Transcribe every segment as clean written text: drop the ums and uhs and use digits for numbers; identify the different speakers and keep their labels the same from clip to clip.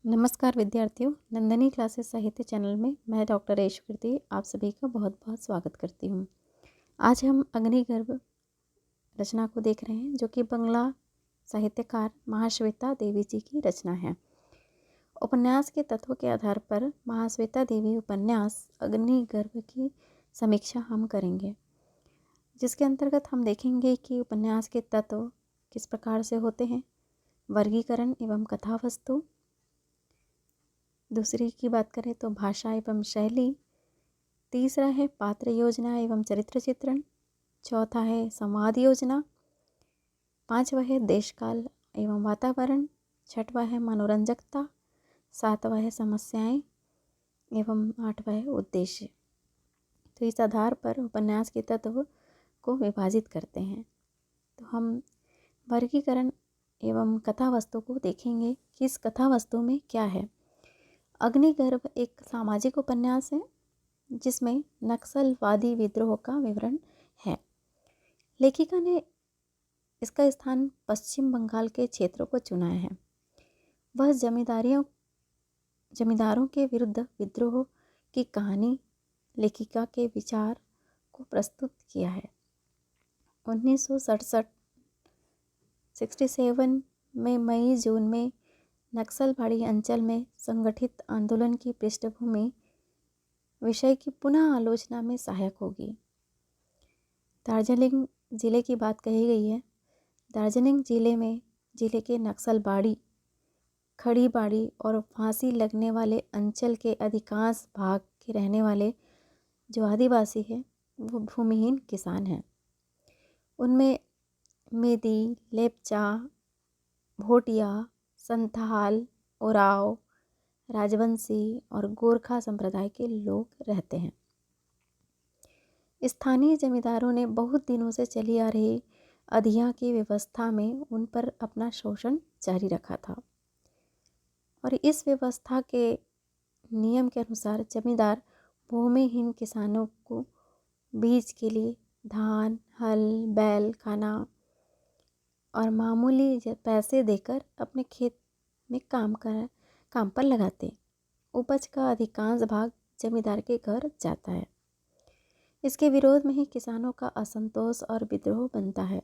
Speaker 1: नमस्कार विद्यार्थियों, नंदनी क्लासेस साहित्य चैनल में मैं डॉक्टर यशकृति आप सभी का बहुत बहुत स्वागत करती हूँ। आज हम अग्निगर्भ रचना को देख रहे हैं, जो कि बंगला साहित्यकार महाश्वेता देवी जी की रचना है। उपन्यास के तत्व के आधार पर महाश्वेता देवी उपन्यास अग्निगर्भ की समीक्षा हम करेंगे, जिसके अंतर्गत हम देखेंगे कि उपन्यास के तत्व किस प्रकार से होते हैं, वर्गीकरण एवं कथा वस्तु। दूसरी की बात करें तो भाषा एवं शैली। तीसरा है पात्र योजना एवं चरित्र चित्रण। चौथा है संवाद योजना। पांचवा है देशकाल एवं वातावरण। छठवा है मनोरंजकता। सातवां है समस्याएं एवं आठवां है उद्देश्य। तो इस आधार पर उपन्यास के तत्व को विभाजित करते हैं। तो हम वर्गीकरण एवं कथा वस्तु को देखेंगे कि इस कथा वस्तु में क्या है। अग्निगर्भ एक सामाजिक उपन्यास है, जिसमें नक्सलवादी विद्रोह का विवरण है। लेखिका ने इसका स्थान पश्चिम बंगाल के क्षेत्रों को चुना है। वह जमींदारों के विरुद्ध विद्रोह की कहानी लेखिका के विचार को प्रस्तुत किया है। 1967 में मई जून में नक्सलवाड़ी अंचल में संगठित आंदोलन की पृष्ठभूमि विषय की पुनः आलोचना में सहायक होगी। दार्जिलिंग जिले की बात कही गई है। दार्जिलिंग जिले के नक्सलबाड़ी, खड़ीबाड़ी और फांसी लगने वाले अंचल के अधिकांश भाग के रहने वाले जो आदिवासी हैं, वो भूमिहीन किसान हैं। उनमें मेदी, लेपचा, भोटिया, संथाल, ओराव, राजवंशी और गोरखा संप्रदाय के लोग रहते हैं। स्थानीय जमींदारों ने बहुत दिनों से चली आ रही अधिया की व्यवस्था में उन पर अपना शोषण जारी रखा था, और इस व्यवस्था के नियम के अनुसार जमींदार भूमिहीन किसानों को बीज के लिए धान, हल, बैल, खाना और मामूली पैसे देकर अपने खेत में काम पर लगाते। उपज का अधिकांश भाग जमींदार के घर जाता है। इसके विरोध में ही किसानों का असंतोष और विद्रोह बनता है।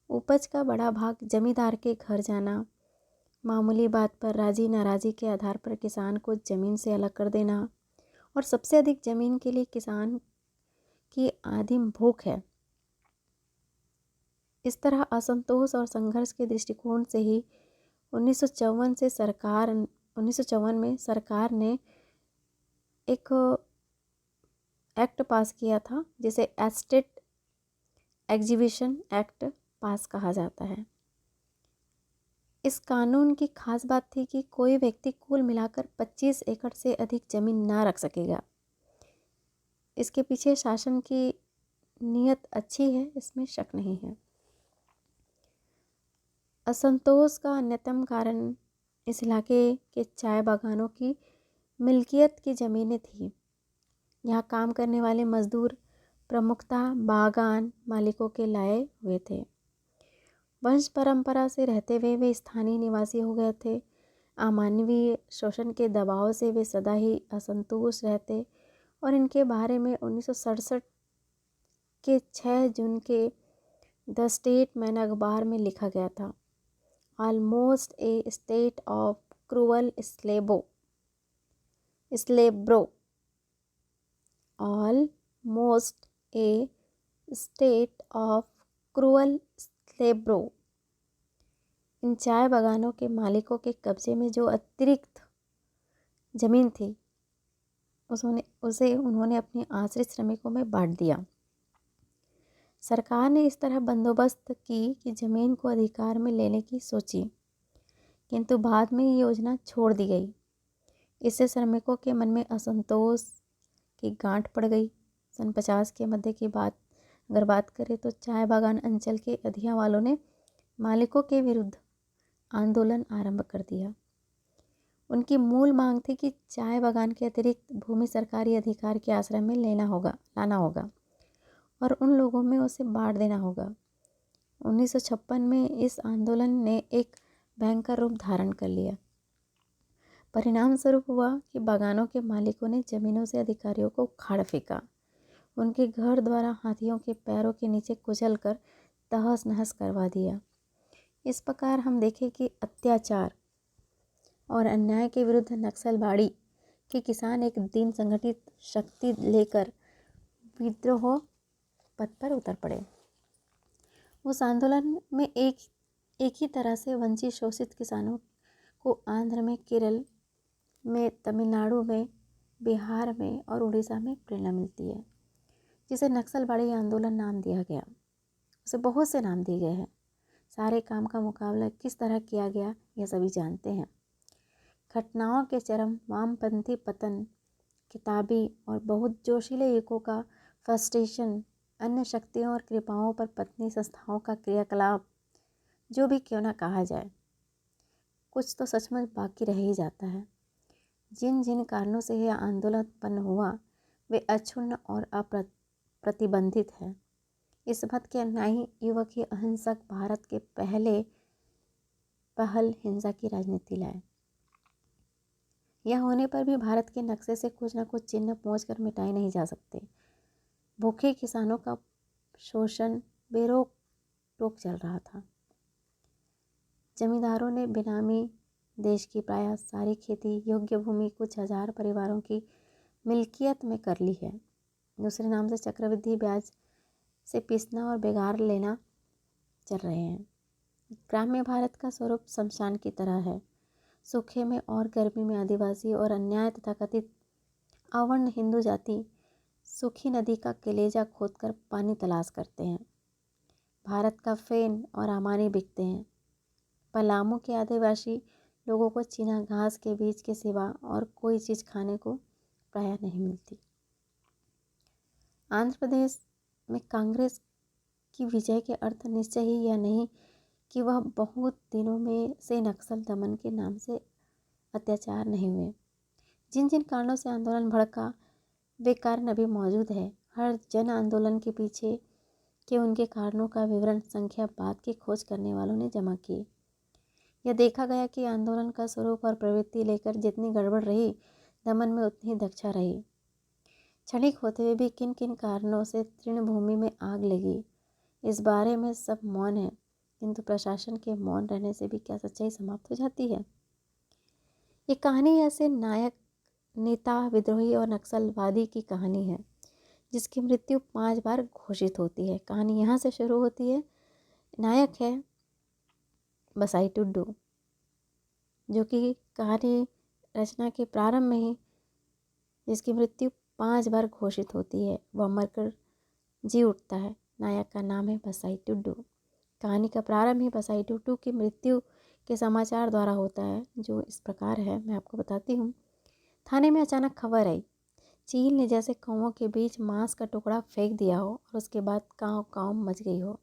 Speaker 1: उपज का बड़ा भाग जमींदार के घर जाना, मामूली बात पर राजी नाराजी के आधार पर किसान को ज़मीन से अलग कर देना, और सबसे अधिक ज़मीन के लिए किसान की आदिम भूख है। इस तरह असंतोष और संघर्ष के दृष्टिकोण से ही 1954 में सरकार ने एक एक्ट पास किया था, जिसे एस्टेट एग्जीबिशन एक्ट पास कहा जाता है। इस कानून की खास बात थी कि कोई व्यक्ति कुल मिलाकर 25 एकड़ से अधिक जमीन ना रख सकेगा। इसके पीछे शासन की नीयत अच्छी है, इसमें शक नहीं है। असंतोष का अन्यतम कारण इस इलाके के चाय बागानों की मिल्कियत की ज़मीनें थी। यहाँ काम करने वाले मजदूर प्रमुखतः बागान मालिकों के लाए हुए थे। वंश परंपरा से रहते हुए वे स्थानीय निवासी हो गए थे। अमानवीय शोषण के दबाव से वे सदा ही असंतुष्ट रहते, और इनके बारे में 1967 के 6 जून के द स्टेटमैन अखबार में लिखा गया था। Almost a state of cruel slavery almost a state of cruel slavery. इन चाय बागानों के मालिकों के कब्जे में जो अतिरिक्त ज़मीन थी, उसे उन्होंने अपने आश्रित श्रमिकों में बांट दिया। सरकार ने इस तरह बंदोबस्त की कि ज़मीन को अधिकार में लेने की सोची, किंतु बाद में ये योजना छोड़ दी गई। इससे श्रमिकों के मन में असंतोष की गांठ पड़ गई। सन 50 के मध्य की बात अगर बात करें तो चाय बागान अंचल के अधिया वालों ने मालिकों के विरुद्ध आंदोलन आरंभ कर दिया। उनकी मूल मांग थी कि चाय बागान के अतिरिक्त भूमि सरकारी अधिकार के आश्रय में लाना होगा और उन लोगों में उसे बांट देना होगा। 1956 में इस आंदोलन ने एक भयंकर रूप धारण कर लिया। परिणाम स्वरूप हुआ कि बागानों के मालिकों ने जमीनों से अधिकारियों को उखाड़ फेंका, उनके घर द्वारा हाथियों के पैरों के नीचे कुचल कर तहस नहस करवा दिया। इस प्रकार हम देखें कि अत्याचार और अन्याय के विरुद्ध नक्सलबाड़ी के किसान एक दिन संगठित शक्ति लेकर विद्रोह पथ पर उतर पड़े। उस आंदोलन में एक ही तरह से वंचित शोषित किसानों को आंध्र में, केरल में, तमिलनाडु में, बिहार में और उड़ीसा में प्रेरणा मिलती है, जिसे नक्सलबाड़ी आंदोलन नाम दिया गया। उसे बहुत से नाम दिए गए हैं। सारे काम का मुकाबला किस तरह किया गया यह सभी जानते हैं। घटनाओं के चरम वामपंथी पतन, किताबी और बहुत जोशीले युगों का फ्रस्ट्रेशन, अन्य शक्तियों और कृपाओं पर पत्नी संस्थाओं का क्रियाकलाप, जो भी क्यों ना कहा जाए, कुछ तो सचमुच बाकी रह ही जाता है। जिन जिन कारणों से यह आंदोलन उत्पन्न हुआ वे अक्षुण्ण और अप्रतिबंधित है। इस मत के अन्यायी युवक ही अहिंसक भारत के पहल हिंसा की राजनीति लाए। यह होने पर भी भारत के नक्शे से कुछ न कुछ चिन्ह पहुँचकर मिटाए नहीं जा सकते। भूखे किसानों का शोषण बेरोक टोक चल रहा था। जमींदारों ने बेनामी देश की प्राय सारी खेती योग्य भूमि कुछ हजार परिवारों की मिल्कियत में कर ली है। दूसरे नाम से चक्रवृद्धि ब्याज से पीसना और बेगार लेना चल रहे हैं। ग्राम्य भारत का स्वरूप शमशान की तरह है। सूखे में और गर्मी में आदिवासी और अन्याय तथा कथित अवर्ण हिंदू जाति सूखी नदी का कलेजा खोदकर पानी तलाश करते हैं। भारत का फेन और आमानी बिकते हैं। पलामू के आदिवासी लोगों को चीना घास के बीज के सिवा और कोई चीज़ खाने को प्रायः नहीं मिलती। आंध्र प्रदेश में कांग्रेस की विजय के अर्थ निश्चय ही यह नहीं कि वह बहुत दिनों में से नक्सल दमन के नाम से अत्याचार नहीं हुए। जिन जिन कारणों से आंदोलन भड़का वे कारण अभी मौजूद है। हर जन आंदोलन के पीछे के उनके कारणों का विवरण संख्या बाद की खोज करने वालों ने जमा किए। यह देखा गया कि आंदोलन का स्वरूप और प्रवृत्ति लेकर जितनी गड़बड़ रही, दमन में उतनी ही दक्षा रही। क्षणिक होते हुए भी किन किन कारणों से तृणभूमि में आग लगी, इस बारे में सब मौन है, किंतु प्रशासन के मौन रहने से भी क्या सच्चाई समाप्त हो जाती है? ये कहानी ऐसे नायक, नेता, विद्रोही और नक्सलवादी की कहानी है जिसकी मृत्यु 5 बार घोषित होती है। कहानी यहाँ से शुरू होती है। नायक है बसाई टुड्डू, जो कि कहानी रचना के प्रारंभ में ही जिसकी मृत्यु 5 बार घोषित होती है, वह मरकर जी उठता है। नायक का नाम है बसाई टुड्डू। कहानी का प्रारंभ ही बसाई टुड्डू की मृत्यु के समाचार द्वारा होता है, जो इस प्रकार है, मैं आपको बताती हूँ। थाने में अचानक खबर आई, चील ने जैसे कौवों के बीच मांस का टुकड़ा फेंक दिया हो और उसके बाद कांव कांव मच गई हो।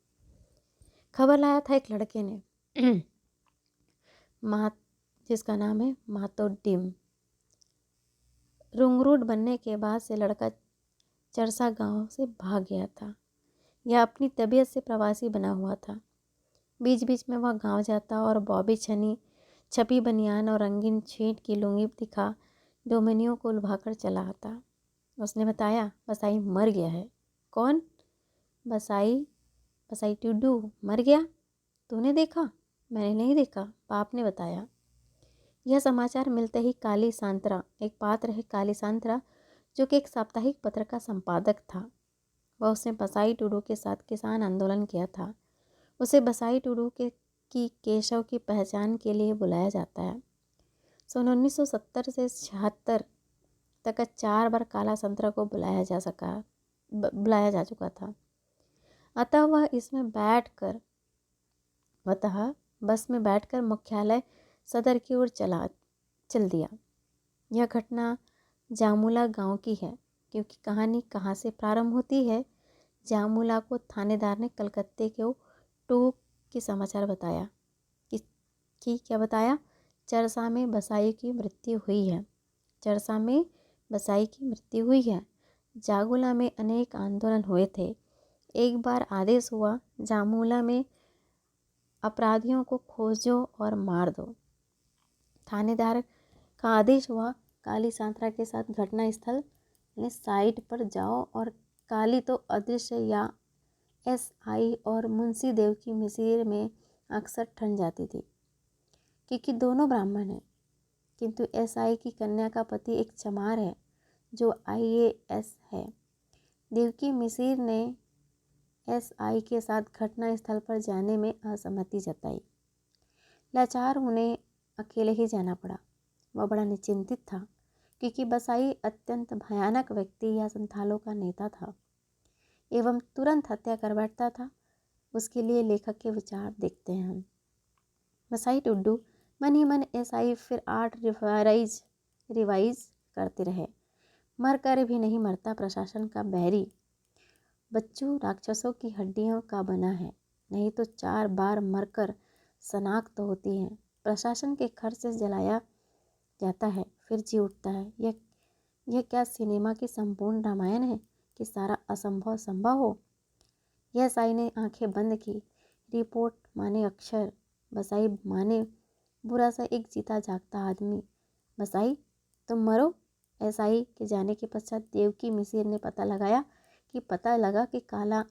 Speaker 1: खबर लाया था एक लड़के ने जिसका नाम है मातो डिम। रुंगरूट बनने के बाद से लड़का चरसा गांव से भाग गया था। यह अपनी तबीयत से प्रवासी बना हुआ था। बीच बीच में वह गांव जाता और बॉबी छनी छपी बनियान और रंगीन छींट की लुंगी दिखा डोमिनियो को लुभाकर चला आता। उसने बताया, बसाई मर गया है। कौन? बसाई टुड्डू मर गया? तूने देखा? मैंने नहीं देखा, बाप ने बताया। यह समाचार मिलते ही काली सांतरा, एक पात्र है काली सांतरा, जो कि एक साप्ताहिक पत्र का संपादक था, वह उसने बसाई टुड्डू के साथ किसान आंदोलन किया था। उसे बसाई टुड्डू की केशव की पहचान के लिए बुलाया जाता है। सन 1970 से 76 तक 4 बार काला संतरा को बुलाया जा चुका था। अतः बस में बैठकर मुख्यालय सदर की ओर चल दिया। यह घटना जामुला गांव की है, क्योंकि कहानी कहाँ से प्रारंभ होती है। जामुला को थानेदार ने कलकत्ते के टूक की समाचार बताया कि क्या बताया? चरसा में बसाई की मृत्यु हुई है। चरसा में बसाई की मृत्यु हुई है। जागुला में अनेक आंदोलन हुए थे। एक बार आदेश हुआ, जामुला में अपराधियों को खोजो और मार दो। थानेदार का आदेश हुआ। काली सांत्रा के साथ घटना स्थल यानी साइट पर जाओ और काली तो अदृश्य या एसआई और मुंशी देव की मिसिर में अक्सर ठन जाती थी, क्योंकि दोनों ब्राह्मण हैं। किंतु एसआई की कन्या का पति एक चमार है जो आईएएस है। देवकी मिसिर ने एसआई के साथ घटना स्थल पर जाने में असहमति जताई। लाचार उन्हें अकेले ही जाना पड़ा। वह बड़ा निश्चिंतित था, क्योंकि बसाई अत्यंत भयानक व्यक्ति या संथालों का नेता था एवं तुरंत हत्या कर बैठता था। उसके लिए लेखक के विचार देखते हैं हम। बसाई टुड्डू मन ही मन एसआई फिर 8 रिवाइज करते रहे। मर कर भी नहीं मरता प्रशासन का बैरी। बच्चू राक्षसों की हड्डियों का बना है, नहीं तो 4 बार मरकर शनाख्त होती है। प्रशासन के खर्च से जलाया जाता है, फिर जी उठता है। यह क्या सिनेमा की संपूर्ण रामायण है कि सारा असंभव संभव हो। यह साई ने आंखें बंद की। रिपोर्ट माने अक्षर, बसाई माने बुरा सा एक जीता जागता आदमी। बसाई तुम मरो। एसआई के जाने के पश्चात देवकी मिसिर ने पता लगा कि काला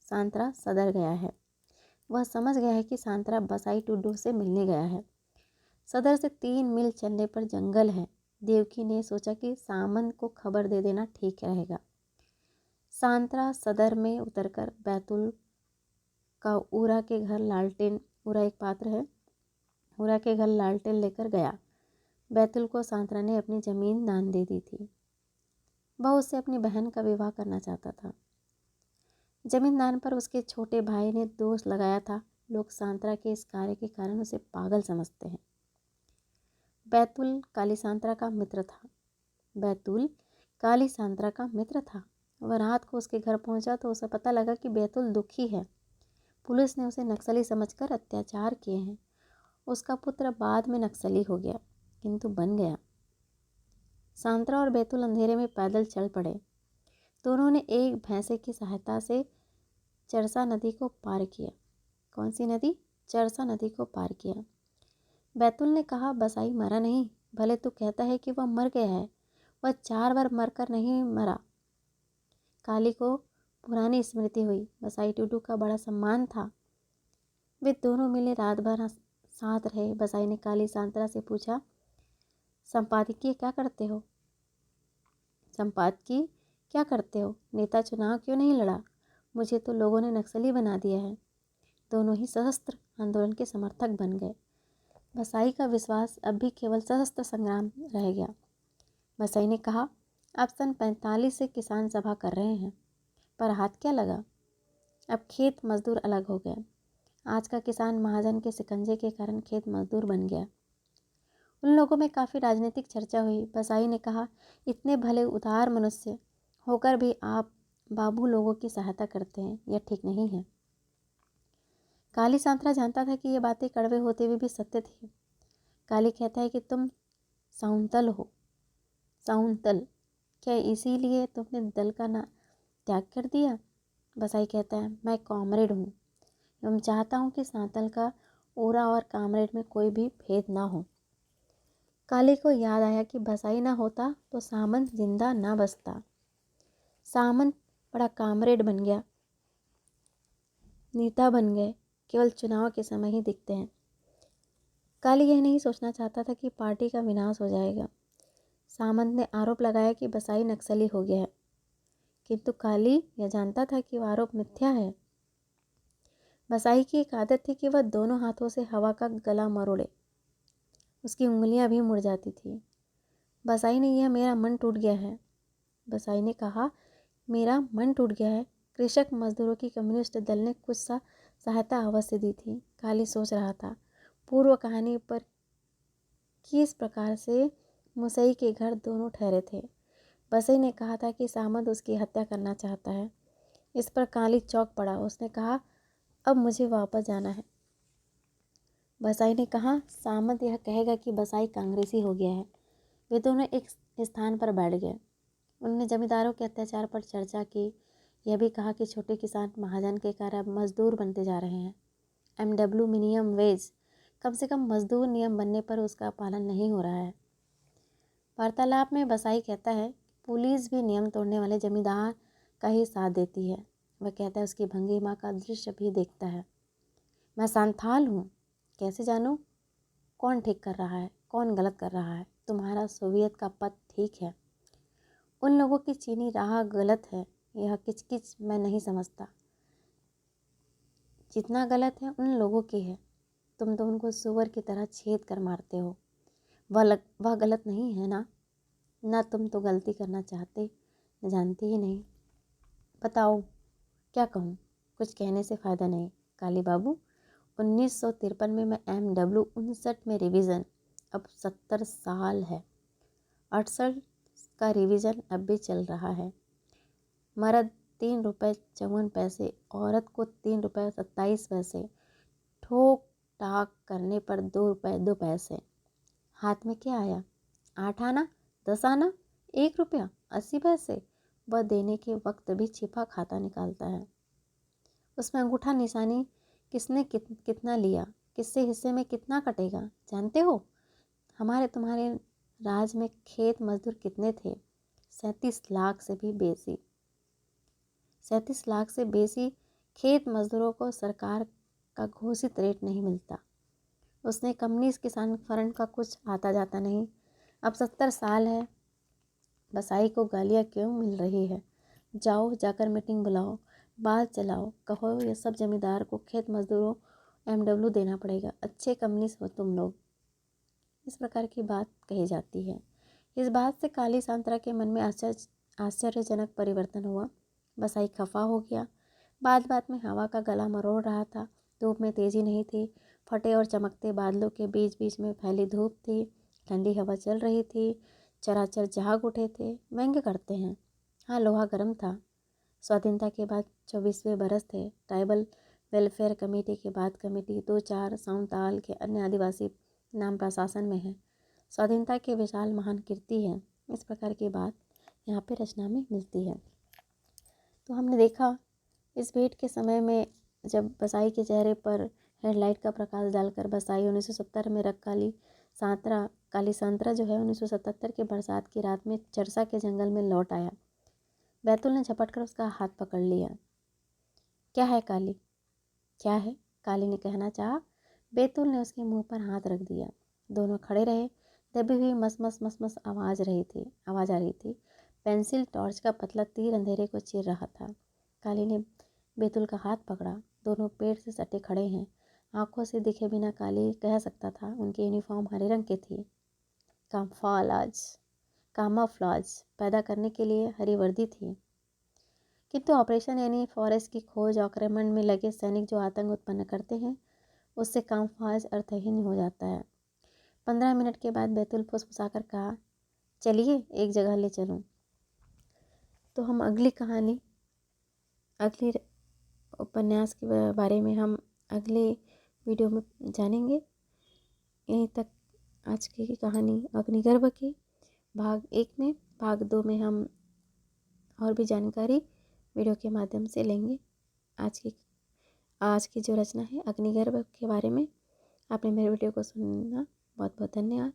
Speaker 1: सांत्रा सदर गया है। वह समझ गया है कि सांत्रा बसाई टुड्डू से मिलने गया है। सदर से 3 मील चलने पर जंगल है। देवकी ने सोचा कि सामंत को खबर दे देना ठीक रहेगा। सांत्रा सदर में उतरकर बैतुल का उरा के घर लालटेन, उरा एक पात्र है, उरा के घर लालटेन लेकर गया। बैतुल को सांत्रा ने अपनी जमीन दान दे दी थी। वह उससे अपनी बहन का विवाह करना चाहता था। जमीन दान पर उसके छोटे भाई ने दोष लगाया था। लोग सांत्रा के इस कार्य के कारण उसे पागल समझते हैं। बैतुल काली सांत्रा का मित्र था। बैतुल काली सांत्रा का मित्र था। वह रात को उसके घर पहुंचा तो उसे पता लगा कि बैतुल दुखी है। पुलिस ने उसे नक्सली समझकर अत्याचार किए हैं। उसका पुत्र बाद में नक्सली हो गया, किंतु बन गया। सांत्रा और बैतुल अंधेरे में पैदल चल पड़े। दोनों ने एक भैंसे की सहायता से चरसा नदी को पार किया। कौन सी नदी? चरसा नदी को पार किया। बैतुल ने कहा, बसाई मरा नहीं। भले तू कहता है कि वह मर गया है, वह 4 बार मरकर नहीं मरा। काली को पुरानी स्मृति हुई। बसाई टुड्डू का बड़ा सम्मान था। वे दोनों मिले, रात भर साथ रहे। बसाई ने काली सांत्रा से पूछा, संपादकीय क्या करते हो? संपादकीय क्या करते हो? नेता चुनाव क्यों नहीं लड़ा? मुझे तो लोगों ने नक्सली बना दिया है। दोनों ही सशस्त्र आंदोलन के समर्थक बन गए। बसाई का विश्वास अब भी केवल सशस्त्र संग्राम रह गया। बसाई ने कहा, अब सन 45 से किसान सभा कर रहे हैं, पर हाथ क्या लगा। अब खेत मजदूर अलग हो गए। आज का किसान महाजन के शिकंजे के कारण खेत मजदूर बन गया। उन लोगों में काफ़ी राजनीतिक चर्चा हुई। बसाई ने कहा, इतने भले उदार मनुष्य होकर भी आप बाबू लोगों की सहायता करते हैं, यह ठीक नहीं है। काली सांत्रा जानता था कि ये बातें कड़वे होते हुए भी सत्य थी। काली कहता है कि तुम साउंतल हो। साउंतल? क्या इसीलिए तुमने दल का ना त्याग कर दिया? बसाई कहता है, मैं कॉमरेड हूँ एवं चाहता हूँ कि सांतल का ओरा और कॉमरेड में कोई भी भेद ना हो। काली को याद आया कि बसाई ना होता तो सामंत जिंदा ना बचता। सामंत बड़ा कॉमरेड बन गया, नेता बन गए, केवल चुनाव के समय ही दिखते हैं। काली यह नहीं सोचना चाहता था कि पार्टी का विनाश हो जाएगा। सामंत ने आरोप लगाया कि बसाई नक्सली हो गया है, किंतु काली यह जानता था कि वह आरोप मिथ्या है। बसाई की एक आदत थी कि वह दोनों हाथों से हवा का गला मरोड़े। उसकी उंगलियां भी मुड़ जाती थी। बसाई ने यह मेरा मन टूट गया है। बसाई ने कहा, मेरा मन टूट गया है। कृषक मजदूरों की कम्युनिस्ट दल ने कुछ सहायता अवश्य दी थी। काली सोच रहा था पूर्व कहानी पर किस प्रकार से मुसई के घर दोनों ठहरे थे। बसाई ने कहा था कि सामंत उसकी हत्या करना चाहता है। इस पर काली चौंक पड़ा। उसने कहा, अब मुझे वापस जाना है। बसाई ने कहा, सामंत यह कहेगा कि बसाई कांग्रेसी हो गया है। वे दोनों एक स्थान पर बैठ गए। उन्होंने जमींदारों के अत्याचार पर चर्चा की। यह भी कहा कि छोटे किसान महाजन के कारण अब मजदूर बनते जा रहे हैं। MW मिनिमम वेज, कम से कम मजदूर नियम बनने पर उसका पालन नहीं हो रहा है। वार्तालाप में बसाई कहता है पुलिस भी नियम तोड़ने वाले जमींदार का ही साथ देती है। वह कहता है उसकी भंगिमा का दृश्य भी देखता है। मैं सांथाल हूँ, कैसे जानूँ कौन ठीक कर रहा है कौन गलत कर रहा है। तुम्हारा सोवियत का पथ ठीक है, उन लोगों की चीनी राह गलत है। यह किचकिच मैं नहीं समझता, जितना गलत है उन लोगों की है। तुम तो उनको सुअर की तरह छेद कर मारते हो। वह गलत नहीं है ना तुम तो गलती करना चाहते न जानते ही नहीं। बताओ क्या कहूँ, कुछ कहने से फ़ायदा नहीं। काली बाबू 1953 में मैं MW 59 में रिवीजन, अब 70 साल है। 68 का रिवीजन अब भी चल रहा है। मर्द 3 रुपये 54 पैसे, औरत को 3 रुपये 27 पैसे, ठोक टाक करने पर 2 रुपये 2 पैसे। हाथ में क्या आया, 8 आना 10 आना 1 रुपया 80 पैसे। वह देने के वक्त भी छिपा खाता निकालता है। उसमें अंगूठा निशानी किसने कितना लिया, किससे हिस्से में कितना कटेगा जानते हो। हमारे तुम्हारे राज में खेत मजदूर कितने थे, 37 लाख से भी बेसी। 37 लाख से बेसी खेत मजदूरों को सरकार का घोषित रेट नहीं मिलता। उसने कम्युनिस्ट किसान फ्रंट का कुछ आता जाता नहीं। अब 70 साल है, बसाई को गालियाँ क्यों मिल रही है। जाओ जाकर मीटिंग बुलाओ, बात चलाओ, कहो ये सब जमींदार को खेत मजदूरों MW देना पड़ेगा। अच्छे कम्युनिस्ट हो तुम लोग। इस प्रकार की बात कही जाती है। इस बात से काली सांतरा के मन में आश्चर्यजनक परिवर्तन हुआ। बसाई खफा हो गया। बात में हवा का गला मरोड़ रहा था। धूप में तेजी नहीं थी। फटे और चमकते बादलों के बीच बीच में फैली धूप थी। ठंडी हवा चल रही थी। चराचर जाग उठे थे। व्यंग्य करते हैं। हाँ, लोहा गर्म था। स्वाधीनता के बाद 24वें बरस थे। ट्राइबल वेलफेयर कमेटी के बाद कमेटी 2-4 साउंताल के अन्य आदिवासी नाम प्रशासन में है। स्वाधीनता के विशाल महान कीर्ति है। इस प्रकार की बात यहाँ पे रचना में मिलती है। तो हमने देखा इस भेंट के समय में जब बसाई के चेहरे पर हेडलाइट का प्रकाश डालकर बसाई 1970 में काली सांतरा जो है 1977 के बरसात की रात में चरसा के जंगल में लौट आया। बैतुल ने झपट कर उसका हाथ पकड़ लिया। क्या है काली, क्या है, काली ने कहना चाहा। बैतुल ने उसके मुंह पर हाथ रख दिया। दोनों खड़े रहे। दबी हुई मस मस आवाज़ आ रही थी। पेंसिल टॉर्च का पतला तीर अंधेरे को चीर रहा था। काली ने बैतुल का हाथ पकड़ा। दोनों पेड़ से सटे खड़े हैं। आंखों से दिखे बिना काली कह सकता था उनकी यूनिफॉर्म हरे रंग की थी। कामाफ्लाज पैदा करने के लिए हरी वर्दी थी। किंतु ऑपरेशन यानी फॉरेस्ट की खोज आक्रमण में लगे सैनिक जो आतंक उत्पन्न करते हैं, उससे कामफाज अर्थहीन हो जाता है। 15 मिनट के बाद बैतुल फुसफुसाकर कहा, चलिए एक जगह ले चलूं। तो हम अगली उपन्यास के बारे में हम अगले वीडियो में जानेंगे। यहीं तक आज की कहानी अग्निगर्भ की भाग 1 में। भाग 2 में हम और भी जानकारी वीडियो के माध्यम से लेंगे। आज की जो रचना है अग्निगर्भ के बारे में। आपने मेरे वीडियो को सुनना बहुत बहुत धन्यवाद।